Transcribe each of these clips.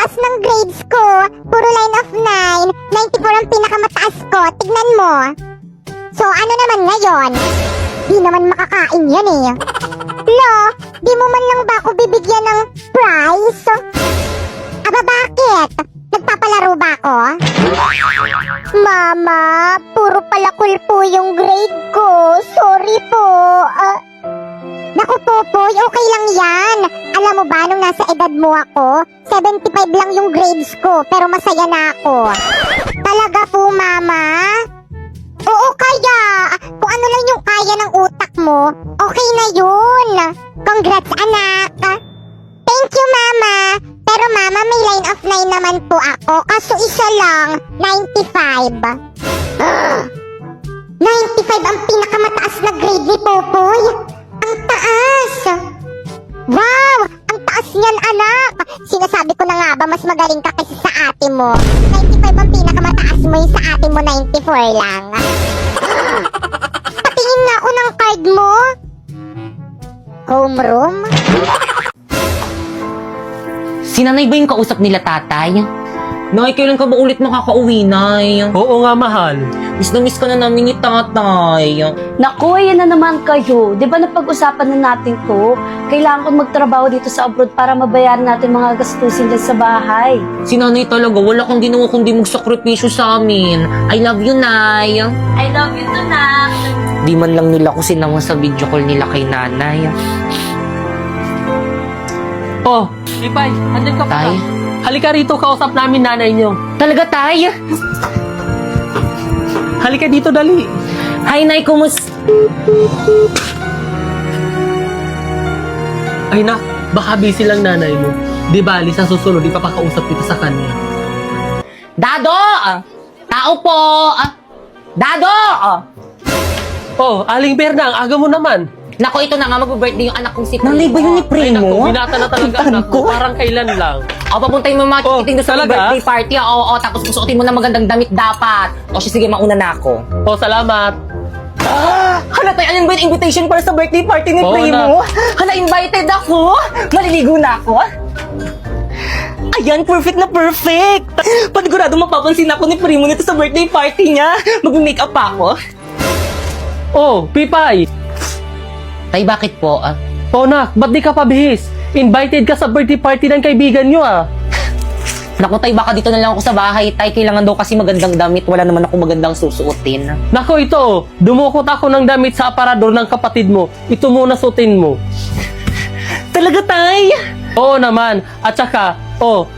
taas ng grades ko. Puro line of 9. 94 ang pinakamataas ko. Tignan mo. So, ano naman ngayon? Di naman makakain yan eh. Lo, di mo man lang ba ako bibigyan ng prize? Aba, bakit? Nagpapalaro ba ako? Mama, puro palakul po yung grade ko. Sorry po. Naku, Popoy, okay lang yan. Alam mo ba, nung nasa edad mo ako, 75 lang yung grades ko, pero masaya na ako. Talaga po, Mama? Oo, kaya. Kung ano lang yung kaya ng utak mo, okay na yun. Congrats, anak. Thank you, Mama. Pero Mama, may line of 9 naman po ako, kaso isa lang, 95. 95 ang pinakamataas na grade ni Popoy. Ang taas! Wow! Ang taas niyan, anak! Sinasabi ko na nga ba, mas magaling ka kasi sa ate mo. 95 ang pinakamataas mo, yung sa ate mo 94 lang. Patingin nga ako ng card mo. Homeroom? Si nanay ba yung kausap nila, tatay? Nay, kailan ka ba ulit makakauwi, nay? Oo nga, mahal. Miss na miss ka na namin ni tatay. Naku, ayan na naman kayo. Di ba napag-usapan na natin to? Kailangan ko magtrabaho dito sa abroad para mabayaran natin mga gastusin dyan sa bahay. Si nanay talaga, wala kang ginawa kundi magsakripisyo sa amin. I love you, nay. I love you too, Nak. Di man lang nila ko sinama sa video call nila kay nanay. Oh, Ipay, andyan ka pa. Tay? Halika rito, kausap namin nanay niyo. Talaga, tay? Halika dito, dali. Hi, nay, Ay na, baka busy lang nanay mo. Di bali, sa susunod, ipapakausap kita sa kanya. Dado! Tao po! Dado! Oh, Aling Berna, ang aga mo naman. Nako, ito na nga, mag-birthday yung anak kong si Primo. Nanay ba yun ni Ay naku, Primo? binata na talaga anak ko. Parang kailan lang. O, papuntay mo mga Oh, chikiting doon sa talaga? birthday party. Oo, tapos susuotin mo na magandang damit dapat. O, sige, mauna na ako. Oh, salamat. Hala, tayo, anong ba yung invitation para sa birthday party ni Oo Primo? Hala, invited ako. Maliligo na ako. Ayan, perfect na perfect. Panigurado mapapansin ako ni Primo nito sa birthday party niya. Mag-makeup pa ako. Oh, Pipay. Tay, bakit po? Oh, nak, ba't di ka pabihis? Invited ka sa birthday party ng kaibigan nyo, ah. Naku, tay, baka dito na lang ako sa bahay. Tay, kailangan daw kasi magandang damit. Wala naman ako magandang susuotin. Nako, ito, dumukot ako ng damit sa aparador ng kapatid mo. Ito muna sutin mo. Talaga, tay? Oo naman. At saka,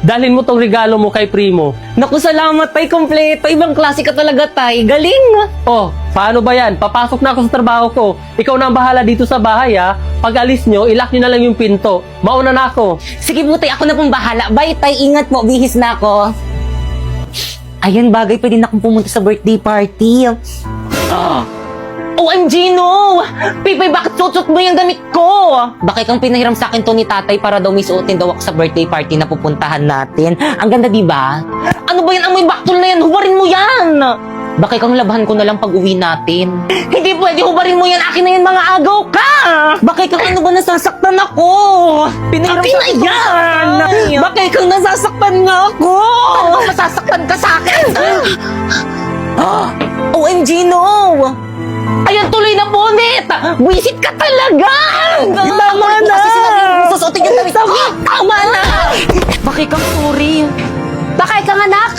dalhin mo tong regalo mo kay Primo. Naku, salamat, tay. Kompleto. Ibang klase ka talaga, tay. Galing. Oh, paano ba yan? Papasok na ako sa trabaho ko. Ikaw na ang bahala dito sa bahay, ha? Pag alis nyo, ilock nyo na lang yung pinto. Mauna na ako. Sige po, tay. Ako na pong bahala. Bye, tay. Ingat po. Bihis na ako. Ayan, bagay. Pwede na akong pumunta sa birthday party. OMG, no! Pipay, bakit suot mo yung damit ko? Bakit kang pinahiram sa akin to ni tatay para daw may suotin daw ako sa birthday party na pupuntahan natin? Ang ganda, di ba? Ano ba yan? Amoy baktol na yan! Hubarin mo yan! Bakit kang labahan ko na lang pag uwi natin? Hindi pwede! Hubarin mo yan! Akin na yan, mga agaw ka! Bakit kang ano ba nasasaktan ako? Pinahiram sa akin yan! Bakit kang nasasaktan nga ako? Ano masasaktan ka sa akin? OMG, no! Ayan, tuloy na punit! Wisit ka talaga! Tama na! Kasi sinabi mo, susuotin yung damit. Tama na! Bakit kang sorry? Bakay ka, anak?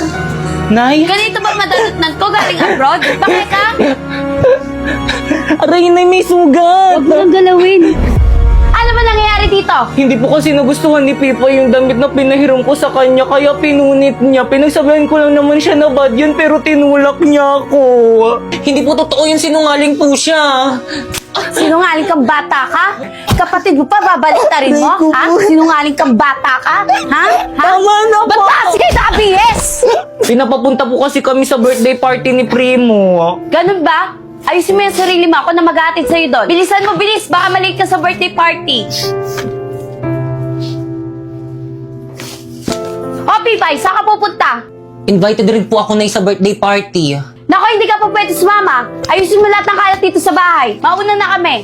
Nay? Ganito ba madatnan ko galing abroad? Bakay ka? Aray, Nay, may sugat! Huwag mo nang galawin. Ano ba nangyayari dito? Hindi po kasi nagustuhan ni Pipa yung damit na pinahiram ko sa kanya, kaya pinunit niya. Pinagsabihan ko lang naman siya na bad yun, pero tinulak niya ako. Hindi po totoo yun, sinungaling po siya. Sinungaling kang bata ka? Kapatid mo pa, babaliktarin mo? Ha? Sinungaling kang bata ka? Ha? Tama na po! Ba't taas kayo sa ABS? Pinapapunta po kasi kami sa birthday party ni Primo. Ganun ba? Ayusin mo yung sarili mo. Ako na mag-aatid sa'yo doon. Bilisan mo, bilis. Baka malate ka sa birthday party. O, Pipay, saan ka pupunta? Invited rin po ako na sa birthday party. Nako, hindi ka pa pwede sumama. Ayusin mo lahat ng kalat dito sa bahay. Mauna na kami.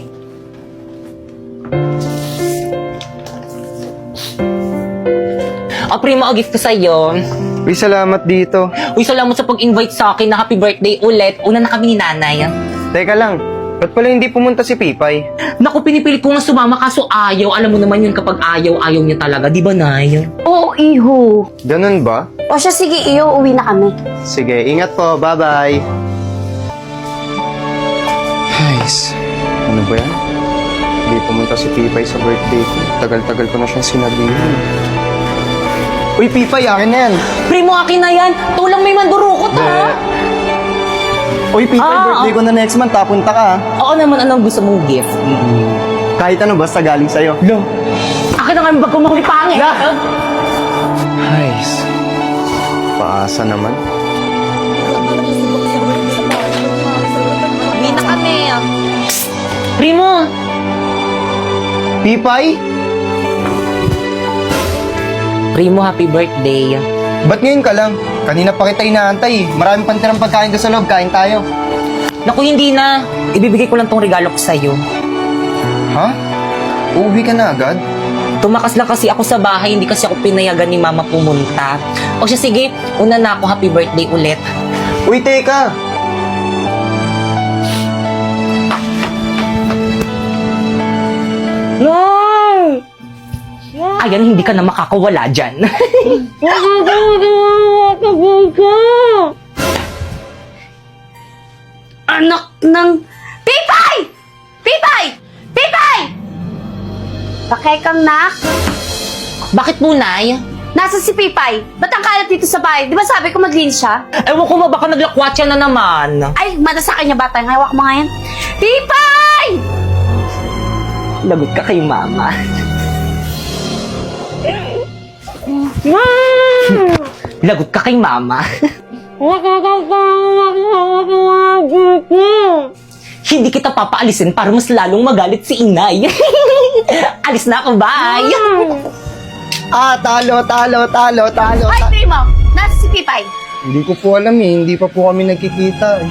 Primo, gift ko sa'yo. Uy, salamat dito. Uy, salamat sa pag-invite sa akin na happy birthday ulit. Una na kami ni nanay. Teka lang, ba't pala hindi pumunta si Pipay? Naku, pinipilit ko nga sumama kaso ayaw. Alam mo naman yun kapag ayaw niya talaga. Di ba, Nay? Oo, iho. Ganun ba? O siya, sige, iyo, uwi na kami. Sige, ingat po. Bye-bye. Guys, ano ba yan? Hindi pumunta si Pipay sa birthday ko. Tagal-tagal ko na siyang sinabihan. Uy, Pipay, akin na yan. Primo, akin na yan. Tulang may mandurukot, ha? Uy, Pipay, birthday ko na next month. Tapunta ka, ha? Oo naman, anong gusto mong gift? Kahit ano, basta galing sa'yo. No. Akin na nga yung bag ko makulipangin. Guys, paasa naman. Uwi na kami. Primo! Pipay? Primo, happy birthday. Ba't ngayon ka lang? Kanina pa kita inaantay. Maraming pantirang pagkain ka sa loob. Kain tayo. Naku, hindi na. Ibibigay ko lang tong regalo ko sa'yo. Ha? Uuwi ka na agad? Tumakas lang kasi ako sa bahay, hindi kasi ako pinayagan ni Mama pumunta. O siya, sige, una na ako, happy birthday ulit. Uy, teka! No! Ayan, hindi ka na makakawala dyan. Anak ng... Pipay! Pipay! Pipay! Bakay kang nak? Bakit po, Nay? Nasa si Pipay? Ba't ang kalat dito sa bahay? Di ba sabi ko maglinis siya? Ewan ko ba, baka naglakwatsa na naman. Ay, mada sa kanya bata. Hawak mo nga yan. Pipay! Lagot ka kay Mama. Lagot ka kay Mama. Hindi kita papaalisin para mas lalong magalit si Inay. Alis na ako, bye! Talo. Ay, Primo! Nasa si Pipay? Hindi ko po alam eh. Hindi pa po kami nagkikita eh.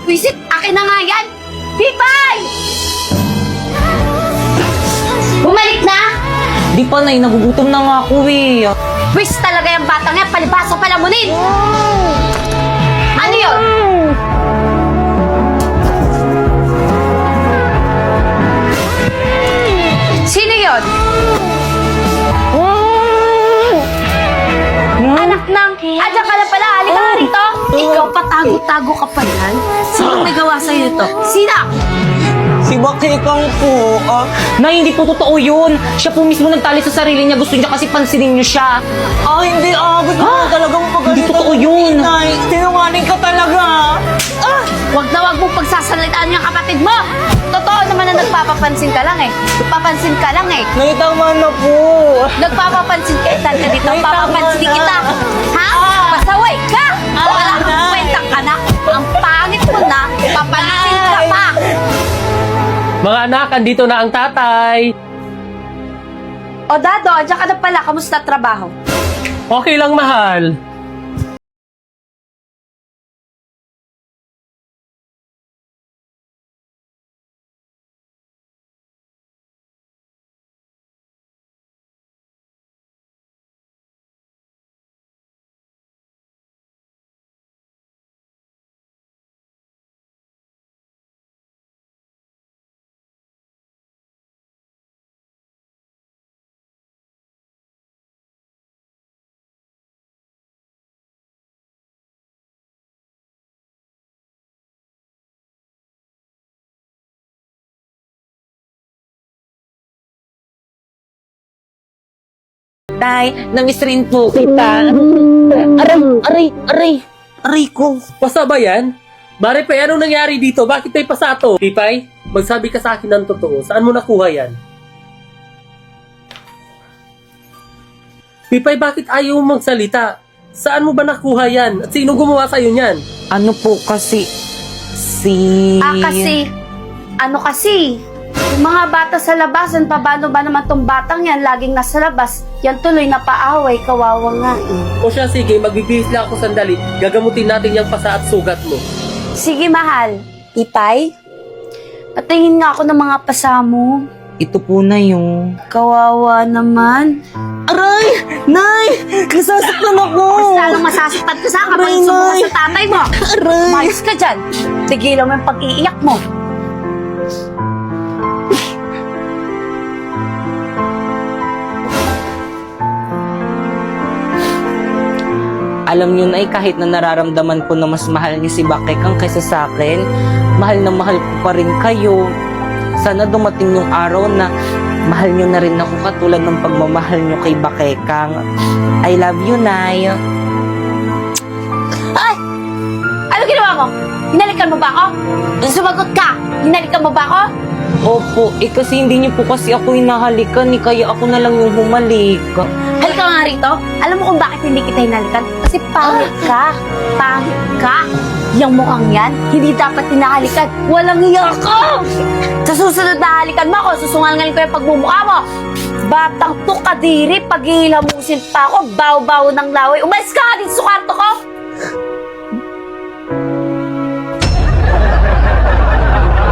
Visit, akin na nga yan! Pipay! Bumalik na! Di pa, Nay, nagugutom na nga ako eh. Wish talaga yung batang yan, palibasa palamunin! Ano yun? Sino yun? Anak ng... Adyan ka na pala, halika nga rito! Ikaw, patago-tago ka pa yan? Sino may gawa sa'yo ito? Sino? Si Bakikang po. Nay, hindi po totoo yun. Siya po mismo nagtali sa sarili niya. Gusto niya kasi pansinin niyo siya. Hindi. Gusto mo talagang pagalitan. Hindi totoo yun. Nay, sinungaling ka talaga. Huwag na huwag mong pagsasalitaan yung kapatid mo! Totoo naman na nagpapapansin ka lang eh. Nagpapansin ka lang eh. Nay, tama na po. Nagpapapansin ka, itan ka dito. Ay, Papapansin tama na. kita. Ha? Pasaway ka! Wala kang kwentang anak. Ang pangit mo na. Papansin ka pa. Mga anak, andito na ang tatay. O Dado, andyan ka na pala. Kamusta trabaho? Okay lang, mahal. Tay, na-miss rin po kita. Aray ko. Pasa ba yan? Maripay, anong nangyari dito? Bakit may pasato? Pipay, magsabi ka sa akin ng totoo. Saan mo nakuha yan? Pipay, bakit ayaw mong magsalita? Saan mo ba nakuha yan? At sino gumawa sa'yo niyan? Ano po kasi Kasi, ano kasi? Yung mga bata sa labasan, paano ba naman tong batang yan? Laging nasa labas. Yan tuloy na paaway, kawawa nga eh. O siya, sige, magbibihis lang ako sandali. Gagamutin natin yung pasa at sugat mo. Sige, mahal. Ipay? Patingin nga ako ng mga pasa mo. ito po na yung... Kawawa naman. Aray! Nay! Nasasaktan ako! Mas lalong masasaktan ka sa kapag Aray, sumuka Nay. sa tatay mo. Aray! Mayos ka dyan. Tigilan mo yung pag-iiyak mo. Alam niyo na kahit na nararamdaman ko na mas mahal niyo si Bakekang kaysa sa akin, mahal na mahal ko pa rin kayo. Sana dumating yung araw na mahal niyo na rin ako katulad ng pagmamahal niyo kay Bakekang. I love you, Nay. Ay! Ano ginawa mo? Hinalikan mo ba ako? Sumagot ka! Hinalikan mo ba ako? Opo, kasi hindi niyo po kasi ako hinahalikan, kaya ako na lang yung humalik. Halika nga rito. Alam mo kung bakit hindi kita hinalikan? Kasi pangit ka. Pangit ka. Yung mukhang yan, hindi dapat hinahalikan. Walang hiya ka! Sa susunod na halikan mo ako, susungalngalin ko yung pagmumukha mo. Batang to kadiri, paghihilamusin pa ako, baw-baw ng laway. Umalis ka nga dito sa kwarto ko!